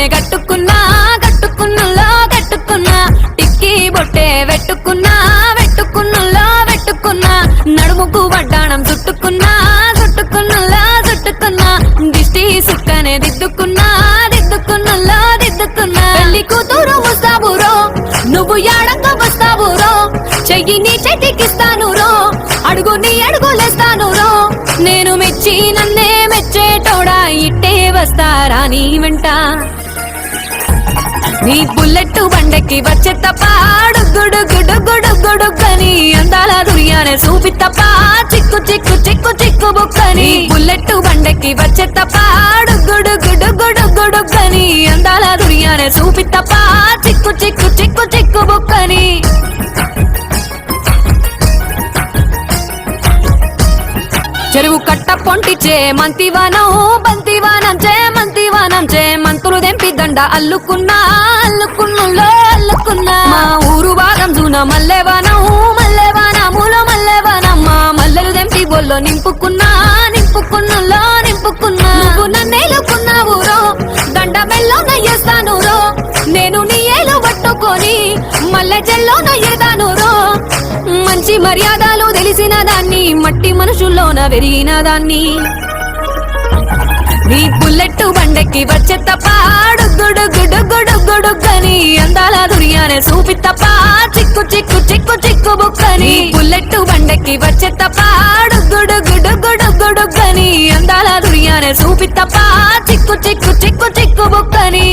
చీరనే కట్టుకున్నా కట్టుకున్నలో కట్టుకున్నా టిక్కీ బొట్టే వెట్టుకున్నా వెట్టుకున్నలో వెట్టుకున్నా నడుముకు వడ్డాణం చుట్టుకున్నా చుట్టుకున్నలో చుట్టుకున్నా దిష్టి సుక్కనే దిద్దుకున్నా దిద్దుకున్నలో దిద్దుకున్నా పెళ్లి కూతురు వస్తావురో నువ్వు యాడంగ వస్తావురో చెయ్యి నీ చేతికిస్తాను రో అడుగు నీ అడుగులేస్తాను రో నేను మెచ్చి నన్నే మెచ్చేటోడా ఇట్టే వస్తారా నీ వెంట నీ బుల్లెట్ బండెక్కి వచ్చే తప్ప గుడుగుడుగుడుగుడుగుడుగని అందాల దుర్యానే చూపి తప్ప చిక్కు చిక్కు చిక్కు చిక్కు బుక్కని బుల్లెట్ బండెక్కి వచ్చే తప్ప గుడుగుడుగుడుగుడుగని అందాల దుర్యానే చూపి తప్ప చిక్కు చిక్కు చిక్కు చిక్కు బుక్కని చెరువు కట్ట పొంటిచే మంతివానం బంతివానం చే మంతివానం చే మంతులు దెంపి దండ అల్లుకున్నా అల్లుకున్నులో అల్లుకున్నా మా ఊరు భాగం జూన మల్లెవానం మల్లెవానములో మల్లెవానమ్మ మల్లెలు దెంపి బొల్లో నింపుకున్నా నింపుకున్నులో నింపుకున్నా నువ్వు నన్నేలుకున్నావు రో దండ మెల్లో నయ్యేస్తాను రో నేను నీ ఏలు పట్టుకొని మల్లె చెల్లో నయ్యేదాను రో మంచి మర్యాదలు తెలిసిన దాన్ని మట్టి మనుషుల్లోన వెరిగిన దాన్ని నీ బుల్లెట్ బండెక్కి వచ్చే తప్ప గుడుగుడుగుడుగుడుగని అందాల దుర్యానే చూపి తప్ప చిక్కు చిక్కు చిక్కు చిక్కు బుక్కని బుల్లెట్ బండెక్కి వచ్చే తప్ప గుడుగుడుగుడుగుడుగని అందాల దుర్యానే చూపి తప్ప చిక్కు చిక్కు చిక్కు చిక్కు బుక్కని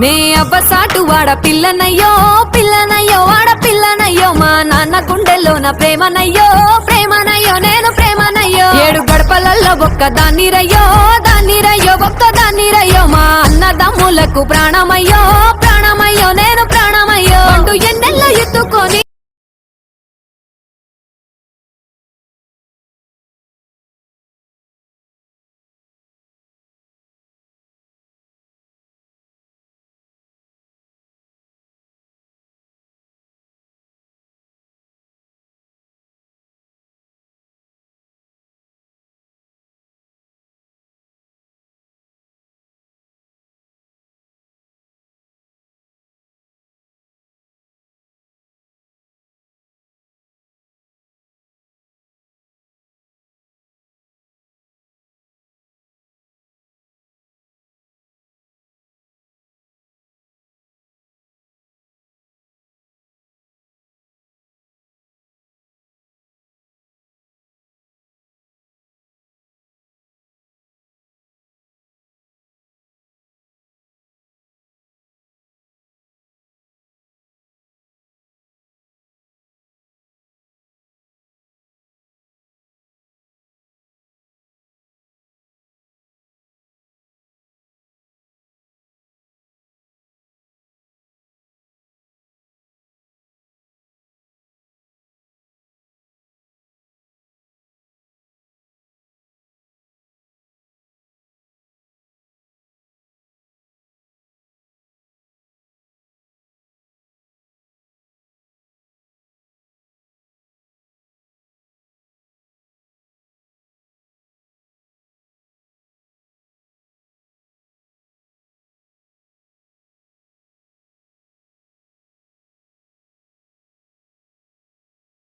నే అబ్బసాటు వాడ పిల్లనయ్యో పిల్లనయ్యో వాడ పిల్లనయ్యో మా నాన్న గుండెల్లోన ప్రేమనయ్యో ప్రేమనయ్యో నేను ప్రేమనయ్యో 7 గడపలల్లో ఒక్క దాన్ని రయ్యో ఒక్క దాన్ని రయ్యో మా అన్నదమ్ములకు ప్రాణమయ్యో ప్రాణమయ్యో నేను ప్రాణమయ్యో ఎండెల్లో ఎత్తుకొని